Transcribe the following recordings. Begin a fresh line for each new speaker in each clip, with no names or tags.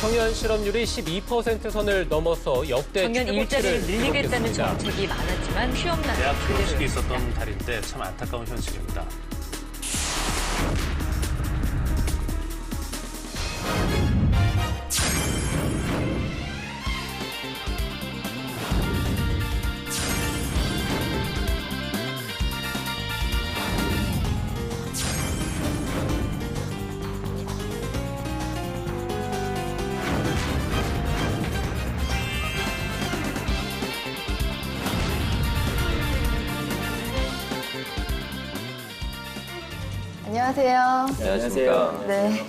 청년 실업률이 12% 선을 넘어서 역대
청년
최고치를
일자리를 늘리겠다는
기록했습니다.
정책이 많았지만 취업난은
대학 졸업식이
그대로였습니다.
있었던 달인데 참 안타까운 현실입니다.
안녕하세요.
안녕하세요.
네.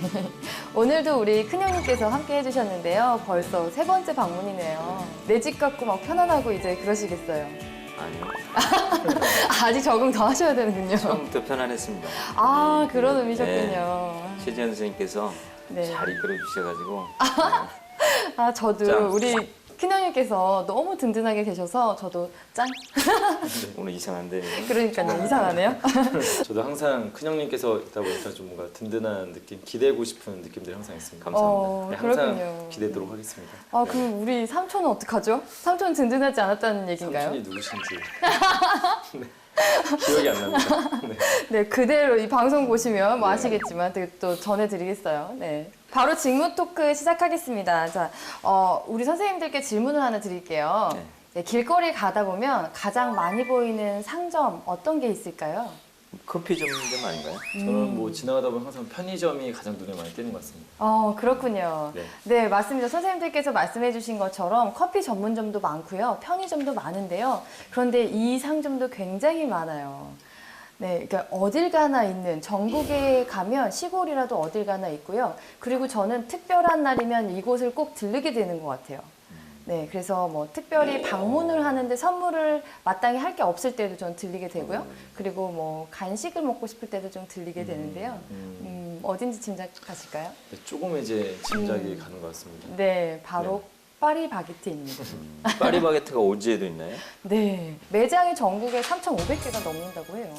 오늘도 우리 큰형님께서 함께 해주셨는데요. 벌써 세 번째 방문이네요. 내 집 갖고 막 편안하고 이제 그러시겠어요.
아니요.
아직 적응 더 하셔야 되는군요.
처음부터 편안했습니다.
아, 그런 의미셨군요.
최지현 선생님께서
네.
잘 이끌어 주셔가지고
아, 저도
짱.
우리 큰형님께서 너무 든든하게 계셔서 저도 짱?
오늘 이상한데
그러니까요. 이상하네요.
저도 항상 큰형님께서 있다 보니까 좀 뭔가 든든한 느낌, 기대고 싶은 느낌들이 항상 있습니다.
감사합니다.
네, 항상
그렇군요.
기대도록 하겠습니다.
아,
네.
그럼 우리 삼촌은 어떡하죠? 삼촌 든든하지 않았다는 얘기인가요?
삼촌이 누구신지 네. 기억이 안 납니다. 네.
네, 그대로 이 방송 보시면 뭐 아시겠지만 또 전해드리겠어요. 네. 바로 직무 토크 시작하겠습니다. 자, 우리 선생님들께 질문을 하나 드릴게요.
네.
네, 길거리 가다 보면 가장 많이 보이는 상점 어떤 게 있을까요?
커피 전문점 아닌가요?
저는 뭐 지나가다 보면 항상 편의점이 가장 눈에 많이 띄는 것 같습니다.
그렇군요.
네.
네, 맞습니다. 선생님들께서 말씀해 주신 것처럼 커피 전문점도 많고요. 편의점도 많은데요. 그런데 이 상점도 굉장히 많아요. 네, 그러니까 어딜 가나 있는, 전국에 가면 시골이라도 어딜 가나 있고요. 그리고 저는 특별한 날이면 이곳을 꼭 들르게 되는 것 같아요. 네, 그래서 뭐 특별히 방문을 하는데 선물을 마땅히 할 게 없을 때도 좀 들리게 되고요. 그리고 뭐 간식을 먹고 싶을 때도 좀 들리게 되는데요. 어딘지 짐작하실까요?
네, 조금 이제 짐작이 가는 것 같습니다.
네, 바로 파리바게트입니다.
파리바게트가 오지에도 있나요?
네, 매장이 전국에 3,500개가 넘는다고 해요.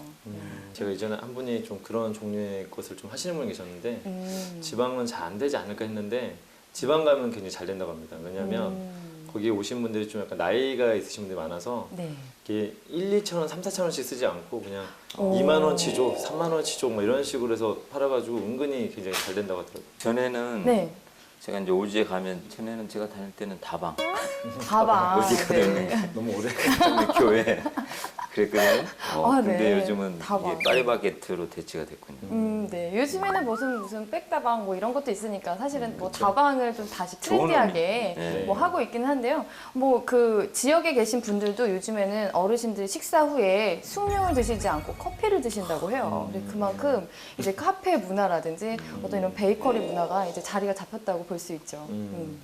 제가 이전에 한 분이 좀 그런 종류의 것을 좀 하시는 분이 계셨는데 지방은 잘 안 되지 않을까 했는데 지방 가면 굉장히 잘 된다고 합니다. 왜냐하면 거기 오신 분들이 좀 약간 나이가 있으신 분들이 많아서
네.
이게 1, 2천 원, 3, 4천 원씩 쓰지 않고 그냥 2만 원치죠, 3만 원치죠, 뭐 이런 식으로 해서 팔아가지고 은근히 굉장히 잘 된다고 하더라고요.
전에는
네,
제가 이제 오지에 가면 전에는 제가 다닐 때는 다방
다방.
어디가 되는
네.
너무 오래.
교회 그랬거든요.
아,
근데
네.
요즘은
다방.
이게 파리바게트로 대체가 됐군요.
네. 요즘에는 무슨 백다방 뭐 이런 것도 있으니까 사실은 뭐
그쵸.
다방을 좀 다시
좋은
트렌디하게
의미. 네.
뭐 하고 있기는 한데요. 뭐 그 지역에 계신 분들도 요즘에는 어르신들이 식사 후에 숭늉을 드시지 않고 커피를 드신다고 해요. 그래서 그만큼 이제 카페 문화라든지 어떤 이런 베이커리 문화가 이제 자리가 잡혔다고 볼 수 있죠.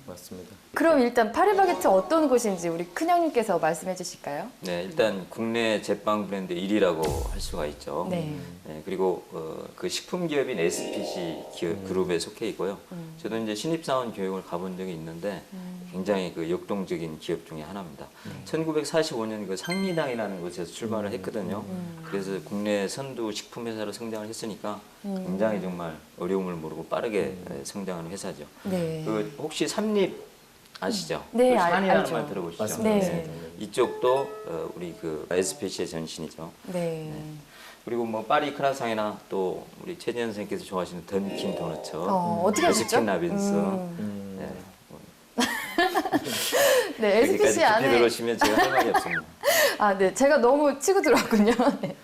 맞습니다.
그럼 일단 파리바게트 어떤 곳인지 우리 큰형님께서 말씀해 주실까요?
네, 일단 국내 제빵 브랜드 1위라고 할 수가 있죠.
네.
네, 그리고 그 식품 기업인 SPC 기업 그룹에 속해 있고요. 저도 이제 신입사원 교육을 가본 적이 있는데 굉장히 그 역동적인 기업 중에 하나입니다. 1945년 그 상리당이라는 곳에서 출발을 했거든요. 그래서 국내 선두 식품 회사로 성장을 했으니까 굉장히 정말 어려움을 모르고 빠르게 성장하는 회사죠.
네.
그 혹시 삼립 아시죠?
네,
그 산이라는
알죠.
말 들어보시죠?
맞습니다.
네.
이쪽도 우리 그 SPC의 전신이죠.
네.
그리고 뭐 파리 크라상이나 또 우리 최지현 선생님께서 좋아하시는 던킨 도너츠,
어떻게 하셨죠?
버스킨 라빈스. 네.
네,
여기까지
SPC
깊이
안에
들어오시면 제가 할 말이 없습니다.
아, 네. 제가 너무 치고 들어왔군요. 네.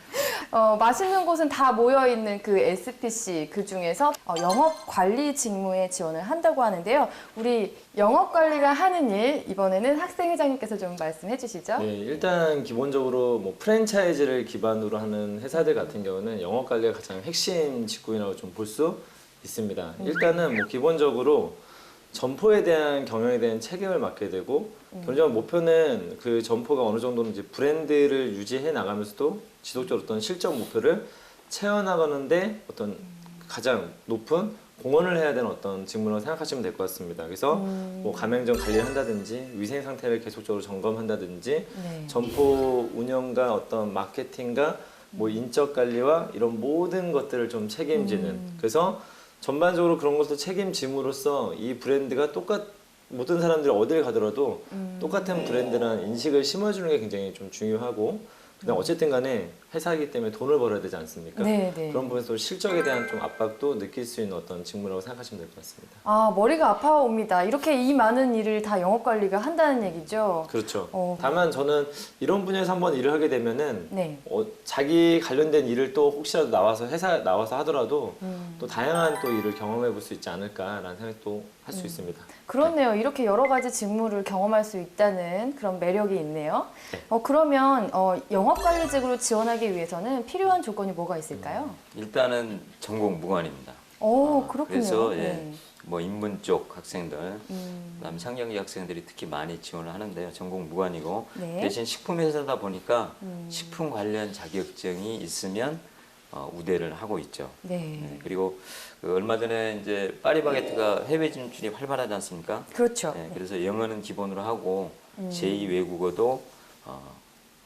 맛있는 곳은 다 모여있는 그 SPC 그 중에서 영업 관리 직무에 지원을 한다고 하는데요. 우리 영업 관리가 하는 일, 이번에는 학생 회장님께서 좀 말씀해 주시죠.
네, 일단 기본적으로 뭐 프랜차이즈를 기반으로 하는 회사들 같은 경우는 영업 관리가 가장 핵심 직군이라고 좀 볼 수 있습니다. 일단은 뭐 기본적으로 점포에 대한 경영에 대한 책임을 맡게 되고 결정 목표는 그 점포가 어느 정도는 이제 브랜드를 유지해 나가면서도 지속적으로 어떤 실적 목표를 채워나가는데 어떤 가장 높은 공헌을 해야 되는 어떤 직무라고 생각하시면 될 것 같습니다. 그래서 뭐 가맹점 관리를 한다든지 위생 상태를 계속적으로 점검한다든지
네.
점포 운영과 어떤 마케팅과 뭐 인적 관리와 이런 모든 것들을 좀 책임지는 그래서 전반적으로 그런 것도 책임짐으로써 이 브랜드가 모든 사람들이 어딜 가더라도 똑같은 브랜드라는 인식을 심어주는 게 굉장히 좀 중요하고 그다음 어쨌든 간에 회사이기 때문에 돈을 벌어야 되지 않습니까?
네, 네.
그런 부분에서 실적에 대한 좀 압박도 느낄 수 있는 어떤 직무라고 생각하시면 될 것 같습니다.
아, 머리가 아파옵니다. 이렇게 이 많은 일을 다 영업 관리가 한다는 얘기죠.
그렇죠.
어.
다만 저는 이런 분야에서 한번 일을 하게 되면은
네.
자기 관련된 일을 또 혹시라도 회사에 나와서 하더라도 또 다양한 또 일을 경험해 볼 수 있지 않을까라는 생각도 할 수 있습니다.
그렇네요. 이렇게 여러 가지 직무를 경험할 수 있다는 그런 매력이 있네요. 그러면 영업관리직으로 지원하기 위해서는 필요한 조건이 뭐가 있을까요?
일단은 전공 무관입니다.
오, 그렇군요.
그래서 예,
네.
뭐 인문 쪽 학생들, 그다음에 상경기 학생들이 특히 많이 지원을 하는데요. 전공 무관이고
네.
대신 식품 회사다 보니까 식품 관련 자격증이 있으면 우대를 하고 있죠.
네.
네, 그리고 얼마 전에 이제 파리바게트가 해외 진출이 활발하지 않습니까?
그렇죠.
네, 그래서 영어는 기본으로 하고 제2 외국어도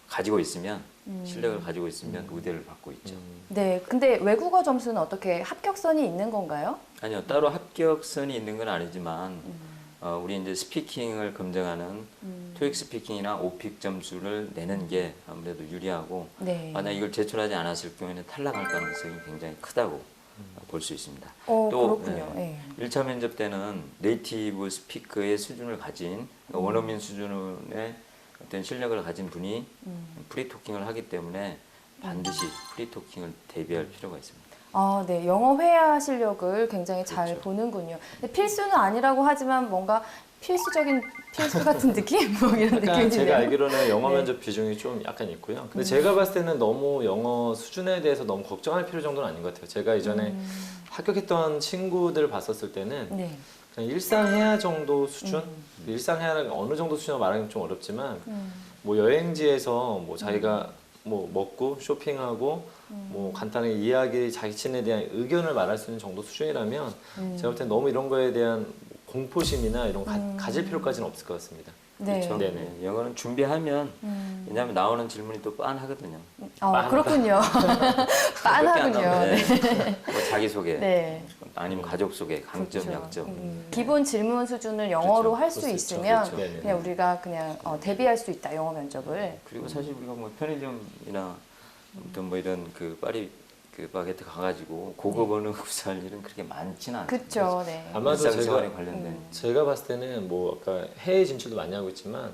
가지고 있으면 실력을 가지고 있으면 우대를 받고 있죠.
네. 근데 외국어 점수는 어떻게 합격선이 있는 건가요?
아니요, 따로 합격선이 있는 건 아니지만 우리 이제 스피킹을 검증하는 토익 스피킹이나 오픽 점수를 내는 게 아무래도 유리하고
네.
만약 이걸 제출하지 않았을 경우에는 탈락할 가능성이 굉장히 크다고 볼 수 있습니다.
그렇군요.
네,
네.
1차 면접 때는 네이티브 스피커의 수준을 가진 원어민 수준의 어떤 실력을 가진 분이 프리토킹을 하기 때문에 반드시 프리토킹을 대비할 필요가 있습니다.
아, 네. 영어 회화 실력을 굉장히 잘
그렇죠.
보는군요. 근데 필수는 아니라고 하지만 뭔가 필수적인 필수 같은 느낌? 뭐 이런
약간
느낌이
제가
드네요.
알기로는 영어
네.
면접 비중이 좀 약간 있고요. 근데 제가 봤을 때는 너무 영어 수준에 대해서 너무 걱정할 필요 정도는 아닌 것 같아요. 제가 이전에 합격했던 친구들 봤었을 때는
네.
그냥 일상회화 정도 수준? 일상회화를 어느 정도 수준으로 말하기는 좀 어렵지만 뭐 여행지에서 뭐 자기가 뭐 먹고 쇼핑하고 뭐 간단하게 이야기 자신에 대한 의견을 말할 수 있는 정도 수준이라면 제가 볼 땐 너무 이런 거에 대한 공포심이나 이런 가질 필요까지는 없을 것 같습니다.
네.
그렇죠.
네네.
영어는 준비하면 왜냐하면 나오는 질문이 또 빤하거든요.
그렇군요. 빤하군요.
네. 뭐 자기소개,
네.
아니면 가족 소개, 강점,
그렇죠.
약점.
기본 질문 수준을 영어로
그렇죠.
할 수
그럴 수 있죠.
있으면
그렇죠. 네네.
그냥 우리가 그냥 대비할 수 있다, 영어 면접을.
그리고 사실 우리가 뭐 편의점이나 아무튼 뭐 이런 그 파리 그 바게트 가가지고 고급 언어 구사할 일은 그렇게 많지는 않아요.
그렇죠. 네.
아마도
일상생활에
제가
관련된.
제가 봤을 때는 뭐 아까 해외 진출도 많이 하고 있지만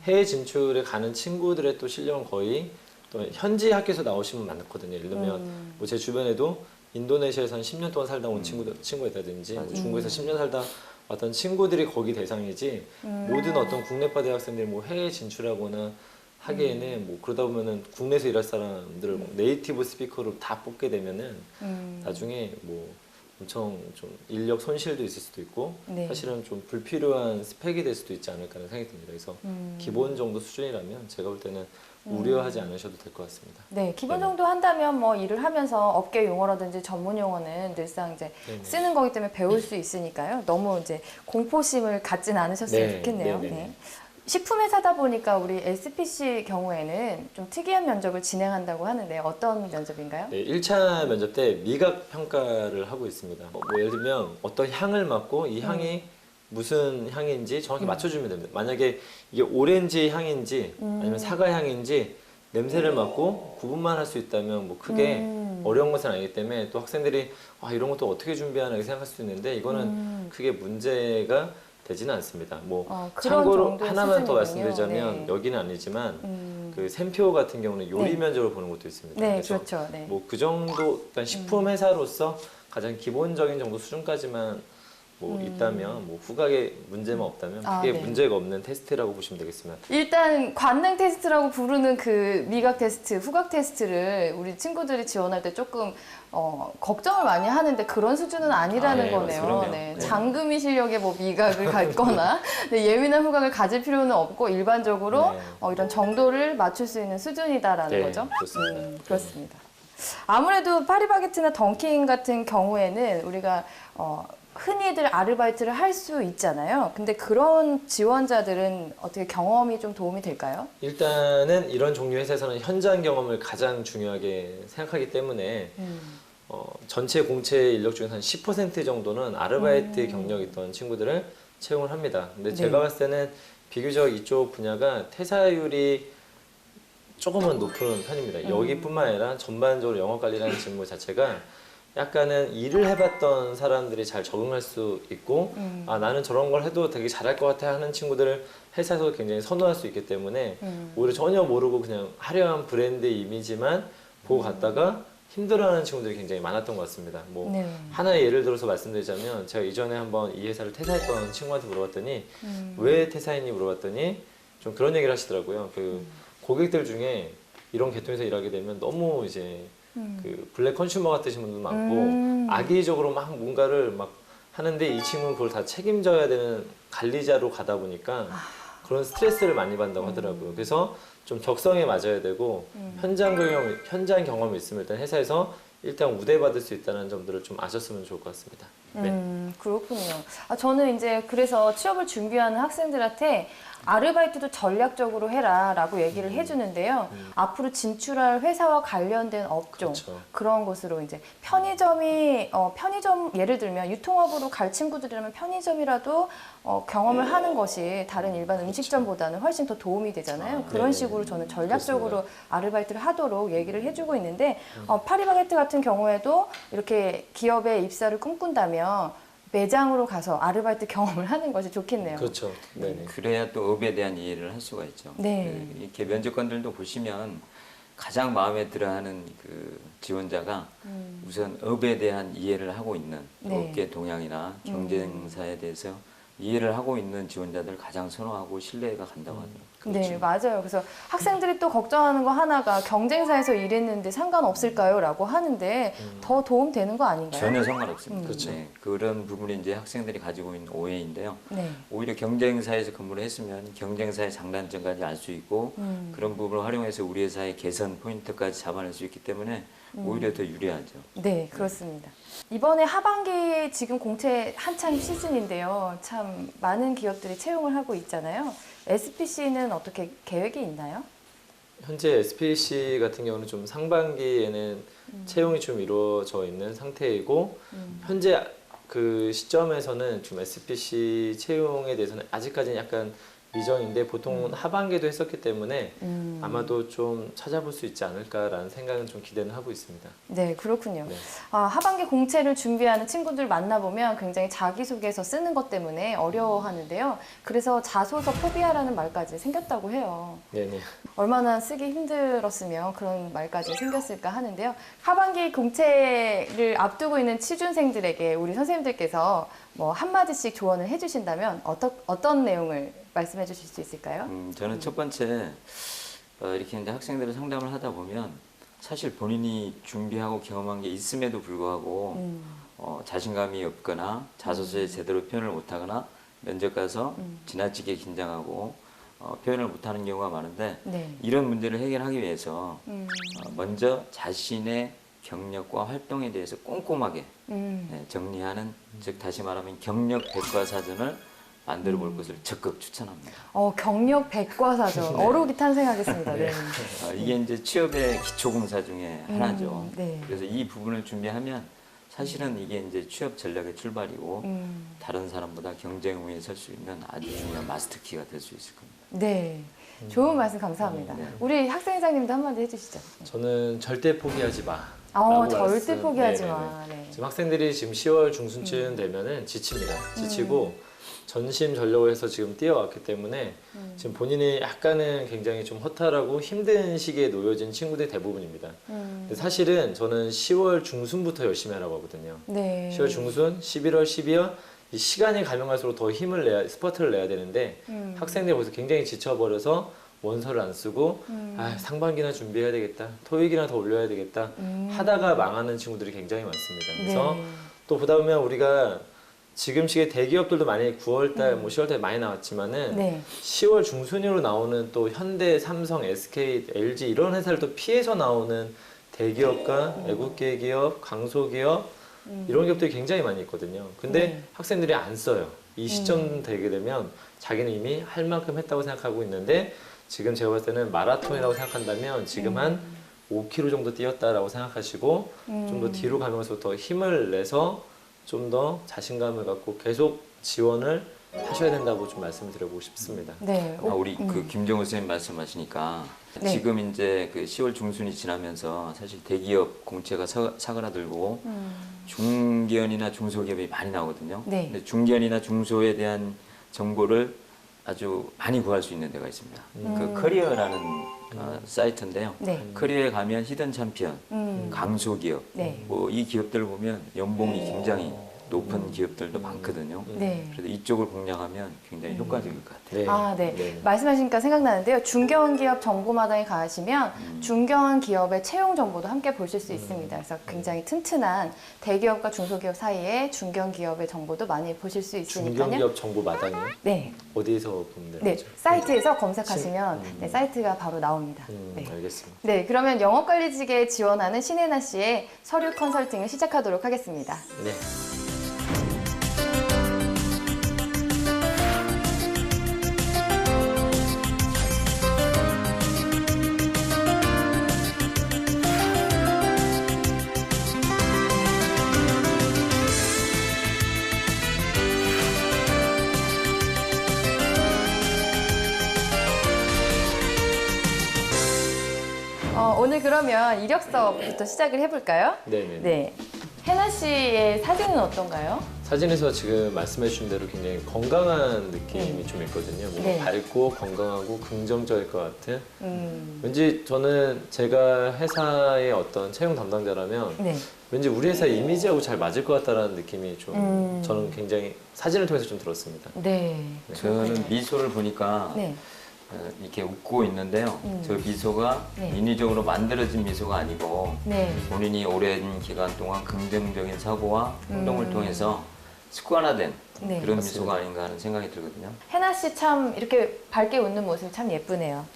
해외 진출에 가는 친구들의 또 실력은 거의 또 현지 학교에서 나오신 분 많거든요. 예를 들면 뭐 제 주변에도 인도네시아에서 한 10년 동안 살다 온 친구가 있다든지 뭐 중국에서 10년 살다 왔던 친구들이 거기 대상이지 모든 어떤 국내파 대학생들이 뭐 해외 진출하거나 하기에는 뭐 그러다 보면은 국내에서 일할 사람들을 뭐 네이티브 스피커로 다 뽑게 되면은 나중에 뭐 엄청 좀 인력 손실도 있을 수도 있고
네.
사실은 좀 불필요한 스펙이 될 수도 있지 않을까 하는 생각이 듭니다. 그래서 기본 정도 수준이라면 제가 볼 때는 우려하지 않으셔도 될 것 같습니다.
네, 기본 정도 한다면 뭐 일을 하면서 업계 용어라든지 전문 용어는 늘상 이제
네네.
쓰는 거기 때문에 배울 수 있으니까요. 너무 이제 공포심을 갖진 않으셨으면
네,
좋겠네요.
네네네.
네. 식품 회사다 보니까 우리 SPC 경우에는 좀 특이한 면접을 진행한다고 하는데 어떤 면접인가요?
네, 1차 면접 때 미각 평가를 하고 있습니다. 뭐 예를 들면 어떤 향을 맡고 이 향이 무슨 향인지 정확히 맞춰주면 됩니다. 만약에 이게 오렌지 향인지 아니면 사과 향인지 냄새를 맡고 구분만 할 수 있다면 뭐 크게 어려운 것은 아니기 때문에 또 학생들이 이런 것도 어떻게 준비하나 이렇게 생각할 수 있는데 이거는 크게 문제가 되지는 않습니다. 뭐
그런
참고로
정도의
하나만 더
수준이군요.
말씀드리자면
네.
여기는 아니지만 그 샘표 같은 경우는 요리
네.
면접을 보는 것도 있습니다.
네,
그래서
그렇죠. 네.
뭐 그 정도 일단 식품 회사로서 가장 기본적인 정도 수준까지만 뭐 있다면 뭐 후각에 문제만 없다면 크게
네.
문제가 없는 테스트라고 보시면 되겠습니다.
일단 관능 테스트라고 부르는 그 미각 테스트, 후각 테스트를 우리 친구들이 지원할 때 조금 걱정을 많이 하는데 그런 수준은 아니라는
네,
거네요.
그럼요.
네.
네.
장금이 실력에 뭐 미각을 갖거나 네, 예민한 후각을 가질 필요는 없고 일반적으로
네.
이런 정도를 맞출 수 있는 수준이다라는
네,
거죠.
그렇습니다.
그렇습니다. 아무래도 파리바게트나 던킨 같은 경우에는 우리가 흔히들 아르바이트를 할 수 있잖아요. 근데 그런 지원자들은 어떻게 경험이 좀 도움이 될까요?
일단은 이런 종류 회사에서는 현장 경험을 가장 중요하게 생각하기 때문에 전체 공채 인력 중에서 한 10% 정도는 아르바이트 경력이 있던 친구들을 채용을 합니다. 근데 제가 봤을 때는 비교적 이쪽 분야가 퇴사율이 조금은 높은 편입니다. 여기뿐만 아니라 전반적으로 영업관리라는 직무 자체가 약간은 일을 해봤던 사람들이 잘 적응할 수 있고 아 나는 저런 걸 해도 되게 잘할 것 같아 하는 친구들을 회사에서 굉장히 선호할 수 있기 때문에 오히려 전혀 모르고 그냥 화려한 브랜드 이미지만 보고 갔다가 힘들어하는 친구들이 굉장히 많았던 것 같습니다. 뭐
네.
하나의 예를 들어서 말씀드리자면 제가 이전에 한번 이 회사를 퇴사했던 친구한테 물어봤더니 왜 퇴사했니 물어봤더니 좀 그런 얘기를 하시더라고요. 그 고객들 중에 이런 계통에서 일하게 되면 너무 이제 그 블랙 컨슈머 같으신 분도 많고 악의적으로 막 뭔가를 막 하는데 이 친구는 그걸 다 책임져야 되는 관리자로 가다 보니까 그런 스트레스를 많이 받는다고 하더라고요. 그래서 좀 적성에 맞아야 되고 현장 경험이 있으면 일단 회사에서 일단 우대받을 수 있다는 점들을 좀 아셨으면 좋을 것 같습니다. 네.
그렇군요. 저는 이제 그래서 취업을 준비하는 학생들한테 아르바이트도 전략적으로 해라라고 얘기를 해주는데요. 앞으로 진출할 회사와 관련된 업종
그렇죠.
그런 것으로 이제 편의점이 편의점 예를 들면 유통업으로 갈 친구들이라면 편의점이라도 경험을 하는 것이 다른 일반 음식점보다는 훨씬 더 도움이 되잖아요. 그런
네네.
식으로 저는 전략적으로 아르바이트를 하도록 얘기를 해주고 있는데 파리바게뜨 같은 경우에도 이렇게 기업에 입사를 꿈꾼다면 매장으로 가서 아르바이트 경험을 하는 것이 좋겠네요.
그렇죠. 네네.
그래야 또 업에 대한 이해를 할 수가 있죠.
네.
이렇게 면접관들도 보시면 가장 마음에 들어하는 그 지원자가 우선 업에 대한 이해를 하고 있는
네.
업계 동향이나 경쟁사에 대해서 이해를 하고 있는 지원자들 가장 선호하고 신뢰가 간다고 하더라고요.
네, 맞아요. 그래서 학생들이 또 걱정하는 거 하나가 경쟁사에서 일했는데 상관없을까요? 라고 하는데 더 도움되는 거 아닌가요?
전혀 상관없습니다.
그렇죠.
네, 그런 부분이 이제 학생들이 가지고 있는 오해인데요.
네.
오히려 경쟁사에서 근무를 했으면 경쟁사의 장단점까지 알 수 있고 그런 부분을 활용해서 우리 회사의 개선 포인트까지 잡아낼 수 있기 때문에 오히려 더 유리하죠.
네, 그렇습니다. 이번에 하반기 지금 공채 한창 시즌인데요. 참 많은 기업들이 채용을 하고 있잖아요. SPC는 어떻게 계획이 있나요?
현재 SPC 같은 경우는 좀 상반기에는 채용이 좀 이루어져 있는 상태이고 현재 그 시점에서는 좀 SPC 채용에 대해서는 아직까지는 약간 미정인데 보통은 하반기에도 했었기 때문에 아마도 좀 찾아볼 수 있지 않을까라는 생각은 좀 기대는 하고 있습니다.
네, 그렇군요.
네.
하반기 공채를 준비하는 친구들 만나보면 굉장히 자기소개서 쓰는 것 때문에 어려워하는데요. 그래서 자소서 포비아라는 말까지 생겼다고 해요.
네네.
얼마나 쓰기 힘들었으면 그런 말까지 생겼을까 하는데요. 하반기 공채를 앞두고 있는 취준생들에게 우리 선생님들께서 뭐 한마디씩 조언을 해주신다면 어떤 내용을 말씀해 주실 수 있을까요?
저는 첫 번째 이렇게 이제 학생들을 상담을 하다 보면 사실 본인이 준비하고 경험한 게 있음에도 불구하고 자신감이 없거나 자소서에 제대로 표현을 못하거나 면접 가서 지나치게 긴장하고 표현을 못하는 경우가 많은데
네.
이런 문제를 해결하기 위해서 먼저 자신의 경력과 활동에 대해서 꼼꼼하게 정리하는 즉 다시 말하면 경력 백과사전을 만들어 볼 것을 적극 추천합니다.
경력 백과사전 어록이 탄생하겠습니다. 네.
이게 이제 취업의 기초공사 중에 하나죠.
네.
그래서 이 부분을 준비하면 사실은 이게 이제 취업 전략의 출발이고 다른 사람보다 경쟁 우위에 설 수 있는 아주 중요한 마스터키가 될 수 있을 겁니다.
네. 좋은 말씀 감사합니다. 우리 학생회장님도 한마디 해주시죠.
저는 절대 포기하지 마.
절대 포기하지 마. 네.
지금 학생들이 지금 10월 중순쯤 되면은 지칩니다. 지치고 전심전력을 해서 지금 뛰어왔기 때문에 지금 본인이 약간은 굉장히 좀 허탈하고 힘든 시기에 놓여진 친구들이 대부분입니다. 근데 사실은 저는 10월 중순부터 열심히 하라고 하거든요.
네.
10월 중순, 11월, 12월 이 시간이 가면 갈수록 더 힘을 내야 스퍼트를 내야 되는데 학생들이 벌써 굉장히 지쳐버려서 원서를 안 쓰고 상반기나 준비해야 되겠다, 토익이나 더 올려야 되겠다 하다가 망하는 친구들이 굉장히 많습니다. 그래서
네.
또 보다 보면 우리가 지금 시기에 대기업들도 많이 9월달, 뭐 10월달 많이 나왔지만은
네.
10월 중순으로 나오는 또 현대, 삼성, SK, LG 이런 회사를 또 피해서 나오는 대기업과 애국계 기업, 강소기업 이런 기업들이 굉장히 많이 있거든요. 근데 학생들이 안 써요. 이 시점 되게 되면 자기는 이미 할 만큼 했다고 생각하고 있는데 지금 제가 봤을 때는 마라톤이라고 생각한다면 지금 한 5km 정도 뛰었다라고 생각하시고 좀 더 뒤로 가면서 더 힘을 내서 좀 더 자신감을 갖고 계속 지원을 하셔야 된다고 좀 말씀을 드려보고 싶습니다.
네.
우리 그 김정우 선생님 말씀하시니까
네.
지금 이제 그 10월 중순이 지나면서 사실 대기업 공채가 사그라들고 중견이나 중소기업이 많이 나오거든요.
네.
근데 중견이나 중소에 대한 정보를 아주 많이 구할 수 있는 데가 있습니다. 그 커리어라는 사이트인데요.
네.
커리어에 가면 히든 챔피언, 강소기업,
네.
뭐 이 기업들을 보면 연봉이 굉장히 높은 기업들도 많거든요.
네.
그래서 이쪽을 공략하면 굉장히 효과적일 것 같아요.
네.
아, 네. 말씀하시니까 생각나는데요. 중견 기업 정보마당에 가시면 중견 기업의 채용 정보도 함께 보실 수 있습니다. 그래서 굉장히 튼튼한 대기업과 중소기업 사이에 중견 기업의 정보도 많이 보실 수 있으니까요.
중견기업 정보 마당이요?
네.
어디서 보면 되죠?
네. 사이트에서 검색하시면 네, 사이트가 바로 나옵니다. 네.
알겠습니다.
네, 그러면 영업관리직에 지원하는 신혜나 씨의 서류 컨설팅을 시작하도록 하겠습니다.
네.
오늘 그러면 이력서부터 시작을 해볼까요?
네네.
네. 혜나 씨의 사진은 어떤가요?
사진에서 지금 말씀해 주신 대로 굉장히 건강한 느낌이 좀 있거든요. 뭔가
네.
밝고 건강하고 긍정적일 것 같은. 왠지 저는 제가 회사의 어떤 채용 담당자라면
네.
왠지 우리 회사 이미지하고 잘 맞을 것 같다라는 느낌이 좀 저는 굉장히 사진을 통해서 좀 들었습니다.
네.
저는 미소를 보니까
네.
이렇게 웃고 있는데요. 저 미소가
네.
인위적으로 만들어진 미소가 아니고
네.
본인이 오랜 기간 동안 긍정적인 사고와 행동을 통해서 습관화된
네.
그런 미소가 아닌가 하는 생각이 들거든요.
혜나 씨 참 이렇게 밝게 웃는 모습이 참 예쁘네요.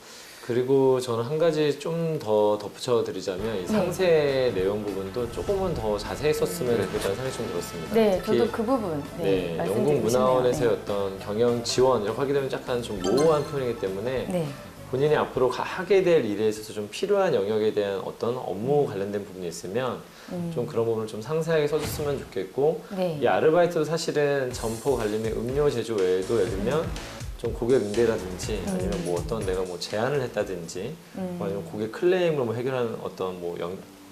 그리고 저는 한 가지 좀 더 덧붙여 드리자면 이 상세 내용 부분도 조금은 더 자세히 썼으면 좋겠다는 생각이 좀 들었습니다.
네,
특히
저도 그 부분
네,
말씀드리고
영국 문화원에서의
싶네요.
어떤 경영 지원이라고 하게 되면 약간 좀 모호한 표현이기 때문에
네.
본인이 앞으로 하게 될 일에 있어서 좀 필요한 영역에 대한 어떤 업무 관련된 부분이 있으면 좀 그런 부분을 좀 상세하게 써줬으면 좋겠고
네.
이 아르바이트도 사실은 점포 관리 및 음료 제조 외에도 예를 들면 좀 고객 응대라든지 아니면 뭐 어떤 내가 뭐 제안을 했다든지 뭐 아니면 고객 클레임을 뭐 해결하는 어떤 뭐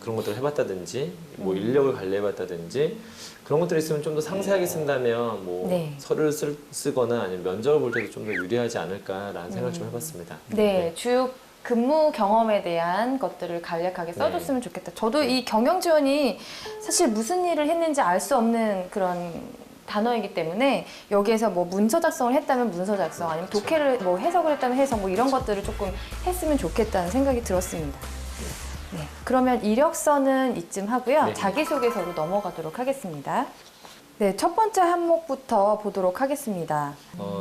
그런 것들을 해봤다든지 뭐 인력을 관리해봤다든지 그런 것들이 있으면 좀 더 상세하게 쓴다면 뭐
네.
서류를 쓰거나 아니면 면접을 볼 때도 좀 더 유리하지 않을까라는 생각을 좀 해봤습니다.
네, 주요 근무 경험에 대한 것들을 간략하게 써줬으면 좋겠다. 저도 이 경영 지원이 사실 무슨 일을 했는지 알 수 없는 그런 단어이기 때문에 여기에서 뭐 문서 작성을 했다면 문서 작성, 아니면 독해를 뭐 해석을 했다면 해석, 뭐 이런 것들을 조금 했으면 좋겠다는 생각이 들었습니다. 네, 그러면 이력서는 이쯤 하고요.
네.
자기소개서로 넘어가도록 하겠습니다. 네, 첫 번째 항목부터 보도록 하겠습니다.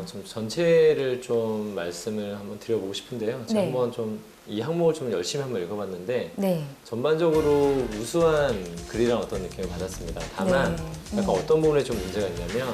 좀 전체를 좀 말씀을 한번 드려보고 싶은데요. 제가
네.
한번 좀 이 항목을 좀 열심히 한번 읽어봤는데
네.
전반적으로 우수한 글이란 어떤 느낌을 받았습니다. 다만
네.
약간 어떤 부분에 좀 문제가 있냐면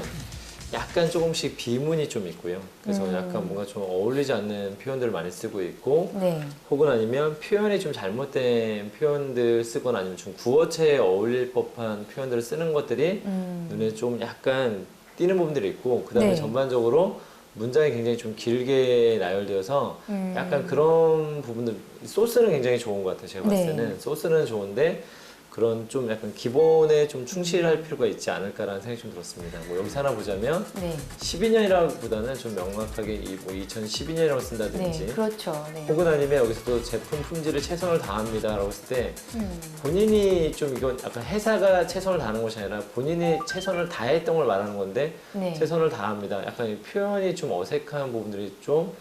약간 조금씩 비문이 좀 있고요. 그래서 약간 뭔가 좀 어울리지 않는 표현들을 많이 쓰고 있고
네.
혹은 아니면 표현이 좀 잘못된 표현들 쓰거나 아니면 좀 구어체에 어울릴 법한 표현들을 쓰는 것들이 눈에 좀 약간 띄는 부분들이 있고 그 다음에
네.
전반적으로 문장이 굉장히 좀 길게 나열되어서 약간 그런 부분들 소스는 굉장히 좋은 것 같아요. 제가 봤을
네.
때는 소스는 좋은데 그런 좀 약간 기본에 좀 충실할 필요가 있지 않을까라는 생각이 좀 들었습니다. 뭐 여기서 하나 보자면
네.
12년이라기보다는 좀 명확하게 뭐 2012년이라고
네.
쓴다든지
그렇죠. 네.
혹은 아니면 여기서도 제품 품질에 최선을 다합니다라고 했을 때 본인이 좀 이건 약간 회사가 최선을 다하는 것이 아니라 본인이 최선을 다했던 걸 말하는 건데
네.
최선을 다합니다. 약간 이 표현이 좀 어색한 부분들이 좀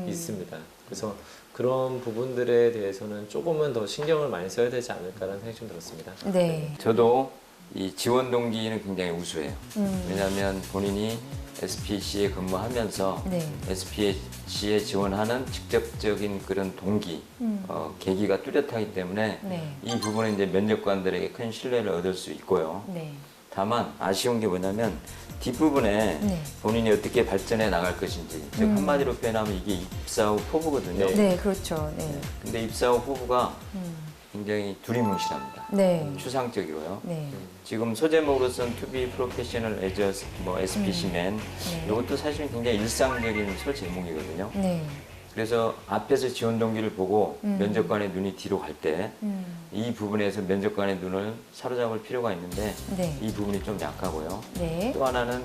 있습니다. 그래서 그런 부분들에 대해서는 조금은 더 신경을 많이 써야 되지 않을까라는 생각이 좀 들었습니다.
네.
저도 이 지원 동기는 굉장히 우수해요. 왜냐하면 본인이 SPC에 근무하면서
네.
SPC에 지원하는 직접적인 그런 동기, 계기가 뚜렷하기 때문에
네.
이 부분은 이제 면접관들에게 큰 신뢰를 얻을 수 있고요.
네.
다만 아쉬운 게 뭐냐면 뒷부분에
네.
본인이 어떻게 발전해 나갈 것인지, 즉 한마디로 표현하면 이게 입사 후 포부거든요.
네.
네, 그렇죠. 네.
근데 입사 후 포부가 굉장히 두리뭉실합니다.
네.
추상적이고요.
네.
지금 소제목으로서는 To be professional as a 뭐 SPCman
네.
이것도 사실은 굉장히 일상적인 소제목이거든요.
네.
그래서 앞에서 지원 동기를 보고 면접관의 눈이 뒤로 갈 때 이 부분에서 면접관의 눈을 사로잡을 필요가 있는데
네.
이 부분이 좀 약하고요.
네.
또 하나는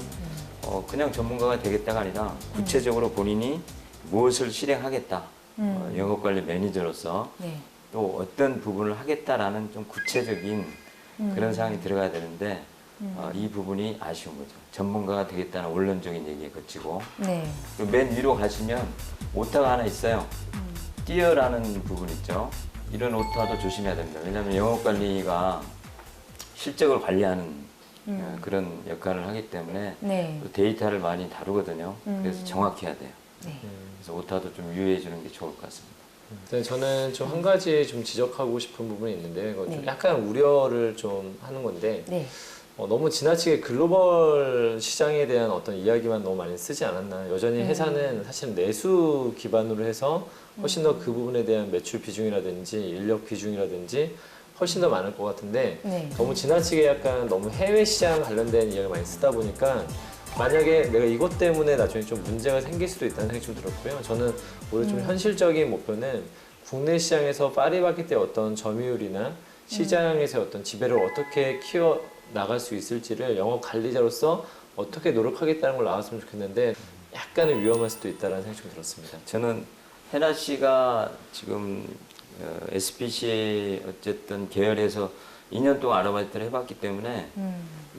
그냥 전문가가 되겠다가 아니라 구체적으로 본인이 무엇을 실행하겠다. 영업관리 매니저로서
네.
또 어떤 부분을 하겠다라는 좀 구체적인 그런 사항이 들어가야 되는데 이 부분이 아쉬운 거죠. 전문가가 되겠다는 원론적인 얘기에 그치고
네.
그리고 맨 위로 가시면 오타가 하나 있어요. 띄어라는 부분 있죠. 이런 오타도 조심해야 됩니다. 왜냐하면 영업관리가 실적을 관리하는 그런 역할을 하기 때문에
네.
또 데이터를 많이 다루거든요. 그래서 정확해야 돼요.
네.
그래서 오타도 좀 유의해 주는 게 좋을 것 같습니다.
네, 저는 좀 한 가지 좀 지적하고 싶은 부분이 있는데 이건 좀
네.
약간 우려를 좀 하는 건데
네.
너무 지나치게 글로벌 시장에 대한 어떤 이야기만 너무 많이 쓰지 않았나. 여전히 회사는 사실 내수 기반으로 해서 훨씬 더 그 부분에 대한 매출 비중이라든지 인력 비중이라든지 훨씬 더 많을 것 같은데
네.
너무 지나치게 약간 너무 해외 시장 관련된 이야기를 많이 쓰다 보니까 만약에 내가 이것 때문에 나중에 좀 문제가 생길 수도 있다는 생각이 좀 들었고요. 저는 오히려 좀 현실적인 목표는 국내 시장에서 파리바게뜨 때 어떤 점유율이나 시장에서의 어떤 지배를 어떻게 키워 나갈 수 있을지를 영업 관리자로서 어떻게 노력하겠다는 걸 나왔으면 좋겠는데 약간은 위험할 수도 있다는 생각이 좀 들었습니다.
저는 해나 씨가 지금 SPC 어쨌든 계열에서 2년 동안 아르바이트를 해봤기 때문에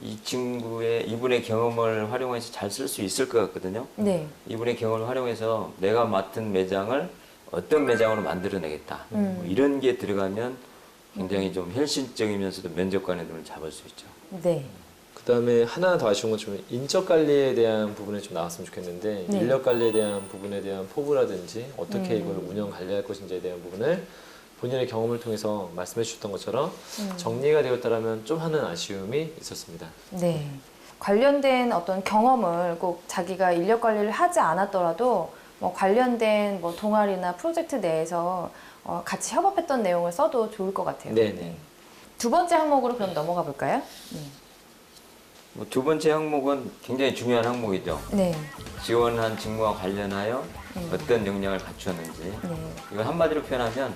이분의 경험을 활용해서 잘 쓸 수 있을 것 같거든요.
네.
이분의 경험을 활용해서 내가 맡은 매장을 어떤 매장으로 만들어내겠다. 뭐 이런 게 들어가면 굉장히 좀 현실적이면서도 면접관의 눈을 잡을 수 있죠.
네.
그다음에 하나 더 아쉬운 건 좀 인적 관리에 대한 부분에 좀 나왔으면 좋겠는데
네.
인력 관리에 대한 부분에 대한 포부라든지 어떻게 이걸 운영 관리할 것인지에 대한 부분을 본인의 경험을 통해서 말씀해 주셨던 것처럼 정리가 되었다라면 좀 하는 아쉬움이 있었습니다.
네. 관련된 어떤 경험을 꼭 자기가 인력 관리를 하지 않았더라도 뭐 관련된 뭐 동아리나 프로젝트 내에서 같이 협업했던 내용을 써도 좋을 것 같아요.
네네.
두 번째 항목으로 그럼 넘어가 볼까요?
뭐두 번째 항목은 굉장히 중요한 항목이죠.
네.
지원한 직무와 관련하여 어떤 역량을 갖추었는지.
네.
이걸 한마디로 표현하면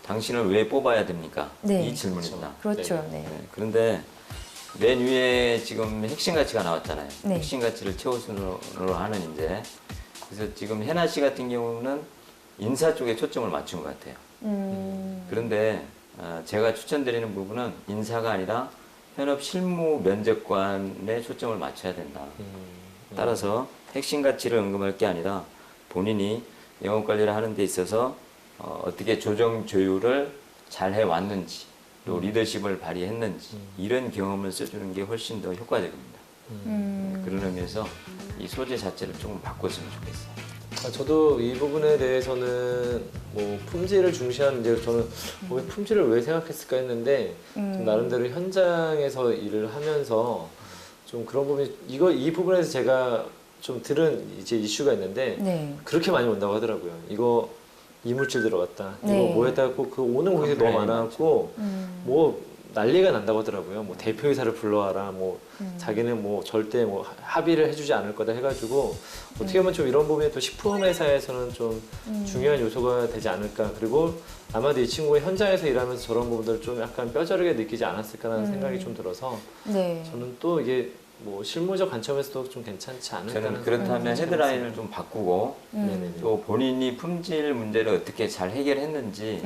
당신을 왜 뽑아야 됩니까?
네.
이 질문입니다.
그렇죠.
네.
네.
네, 그런데 맨 위에 지금 핵심 가치가 나왔잖아요.
네.
핵심 가치를 최우선으로 하는 이제. 그래서 지금 해나 씨 같은 경우는 인사 쪽에 초점을 맞춘 것 같아요. 그런데 제가 추천드리는 부분은 인사가 아니라 현업 실무 면접관에 초점을 맞춰야 된다. 따라서 핵심 가치를 언급할 게 아니라 본인이 영업 관리를 하는 데 있어서 어떻게 조정 조율을 잘 해왔는지 또 리더십을 발휘했는지 이런 경험을 써주는 게 훨씬 더 효과적입니다. 그런 의미에서 이 소재 자체를 조금 바꿨으면 좋겠어요.
저도 이 부분에 대해서는 뭐 품질을 중시하는데 저는 왜 품질을 왜 생각했을까 했는데 좀 나름대로 현장에서 일을 하면서 좀 그런 부분이 이 부분에서 제가 좀 들은 이제 이슈가 있는데
네.
그렇게 많이 온다고 하더라고요. 이거 이물질 들어갔다.
네.
이거 뭐 했다고 그 오는 고객이 너무 많아갖고 뭐 난리가 난다고 하더라고요. 뭐 대표이사를 불러와라. 뭐 자기는 뭐 절대 뭐 합의를 해주지 않을 거다 해가지고 어떻게 보면 좀 이런 부분이 또 식품 회사에서는 좀 중요한 요소가 되지 않을까. 그리고 아마도 이 친구가 현장에서 일하면서 저런 부분들을 좀 약간 뼈저리게 느끼지 않았을까라는 생각이 좀 들어서
네.
저는 또 이게 뭐 실무적 관점에서도 좀 괜찮지 않을까.
저는 그렇다면 헤드라인을 좀 바꾸고
네네네.
또 본인이 품질 문제를 어떻게 잘 해결했는지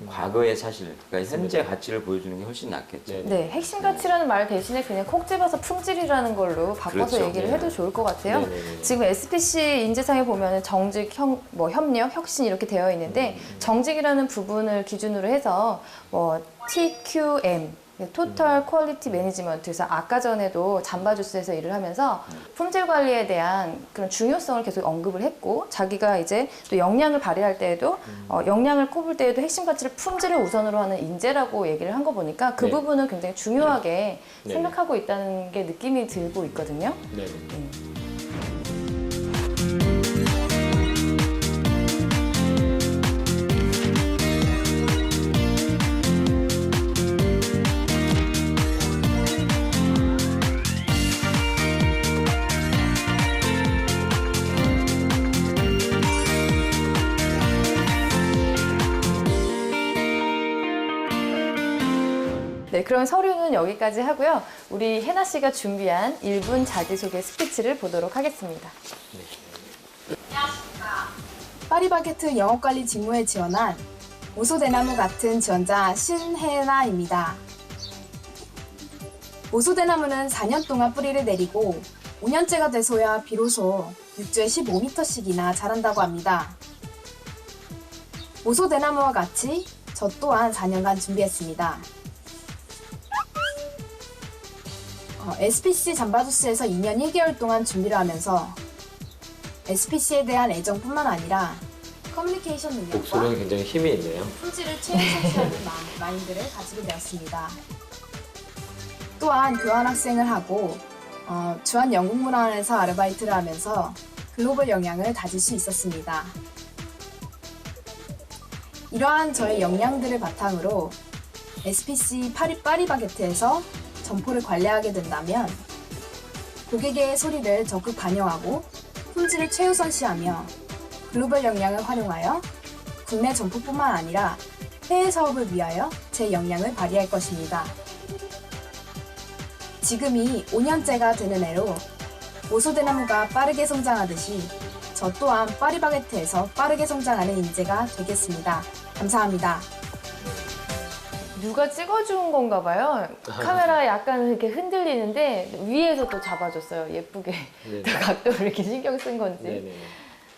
과거의 사실, 그러니까 현재 가치를 보여주는 게 훨씬 낫겠죠.
네.
네, 핵심 가치라는 말 대신에 그냥 콕 집어서 품질이라는 걸로 바꿔서
그렇죠.
얘기를
네.
해도 좋을 것 같아요.
네네네.
지금 SPC 인재상에 보면 정직, 협력, 혁신 이렇게 되어 있는데 정직이라는 부분을 기준으로 해서 뭐 TQM 토탈 퀄리티 매니지먼트. 그래서 아까 전에도 잠바주스에서 일을 하면서 품질 관리에 대한 그런 중요성을 계속 언급을 했고, 자기가 이제 또 역량을 발휘할 때에도 역량을 꼽을 때에도 핵심 가치를 품질을 우선으로 하는 인재라고 얘기를 한 거 보니까 그
네.
부분은 굉장히 중요하게
네.
생각하고 있다는 게 느낌이 들고 있거든요.
네.
음. 그럼 서류는 여기까지 하고요. 우리 해나 씨가 준비한 1분 자기소개 스피치를 보도록 하겠습니다.
파리바게트 영업관리 직무에 지원한 오소대나무 같은 지원자 신혜나입니다. 오소대나무는 4년 동안 뿌리를 내리고 5년째가 돼서야 비로소 6주에 15m씩이나 자란다고 합니다. 오소대나무와 같이 저 또한 4년간 준비했습니다. SPC 잠바주스에서 2년 1개월 동안 준비를 하면서 SPC에 대한 애정뿐만 아니라 커뮤니케이션 능력과
목소리는 굉장히 힘이 있네요.
품질을 최우선시하는 마인드를 가지게 되었습니다. 또한 교환학생을 하고 주한영국문화원에서 아르바이트를 하면서 글로벌 역량을 다질 수 있었습니다. 이러한 저의 역량들을 바탕으로 SPC 파리바게트에서 점포를 관리하게 된다면 고객의 소리를 적극 반영하고 품질을 최우선시하며 글로벌 역량을 활용하여 국내 점포뿐만 아니라 해외 사업을 위하여 제 역량을 발휘할 것입니다. 지금이 5년째가 되는 해로 오소대나무가 빠르게 성장하듯이 저 또한 파리바게트에서 빠르게 성장하는 인재가 되겠습니다. 감사합니다.
누가 찍어준 건가 봐요. 카메라 약간 이렇게 흔들리는데 위에서 또 잡아줬어요. 예쁘게.
네네.
각도를 이렇게 신경 쓴 건지.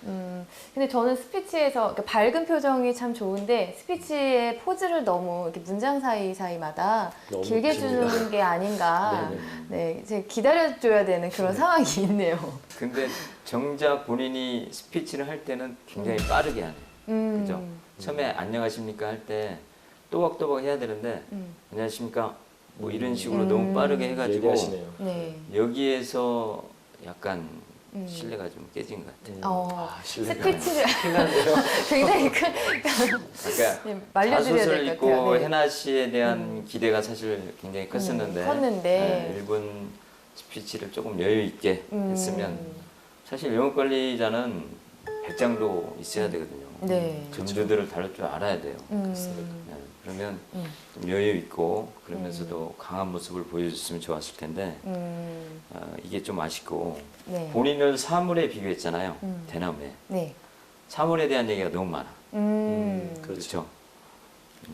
네네.
근데 저는 스피치에서 그러니까 밝은 표정이 참 좋은데 스피치의 포즈를 너무 이렇게 문장 사이마다
너무
길게
깁니다.
주는 게 아닌가.
네네.
네, 이제 기다려줘야 되는 그런 상황이 있네요.
근데 정작 본인이 스피치를 할 때는 굉장히 빠르게 하네요. 그죠? 처음에 안녕하십니까 할 때 또박또박 해야 되는데 안녕하십니까 뭐 이런 식으로 너무 빠르게 해가지고
예리하시네요.
네.
여기에서 약간 신뢰가 좀 깨진 것 같아요.
신뢰가.
스피치를 굉장히 큰
그러니까
네, 말려드려야
자소서를
될 것
읽고
같아요. 네.
해나 씨에 대한 기대가 사실 굉장히 컸었는데
컸는데.
1분 스피치를 조금 여유 있게 했으면 사실 영업관리자는 100장도 있어야 되거든요.
네.
점주들을 다룰 줄 알아야 돼요. 네, 그러면 좀 여유 있고 그러면서도 강한 모습을 보여줬으면 좋았을 텐데 이게 좀 아쉽고
네.
본인을 사물에 비교했잖아요. 대나무에.
네.
사물에 대한 얘기가 너무 많아. 그렇죠.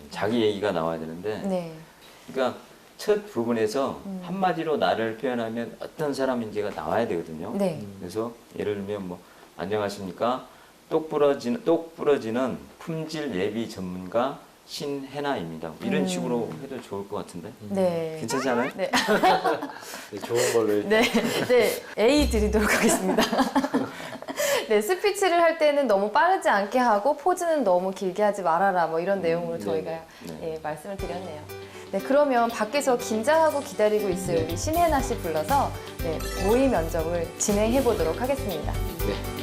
자기 얘기가 나와야 되는데
네.
그러니까 첫 부분에서 한마디로 나를 표현하면 어떤 사람인지가 나와야 되거든요.
네.
그래서 예를 들면 뭐 안녕하십니까 똑 부러지는 품질 예비 전문가 신혜나입니다. 이런 식으로 해도 좋을 것 같은데
네.
괜찮지 않아요?
네.
네, 좋은 걸로 일단.
네. 네. A 드리도록 하겠습니다. 네, 스피치를 할 때는 너무 빠르지 않게 하고 포즈는 너무 길게 하지 말아라. 뭐 이런 내용으로 저희가 예, 말씀을 드렸네요. 네, 그러면 밖에서 긴장하고 기다리고 있을 우리 신혜나 씨 불러서 네, 모의 면접을 진행해 보도록 하겠습니다.
네.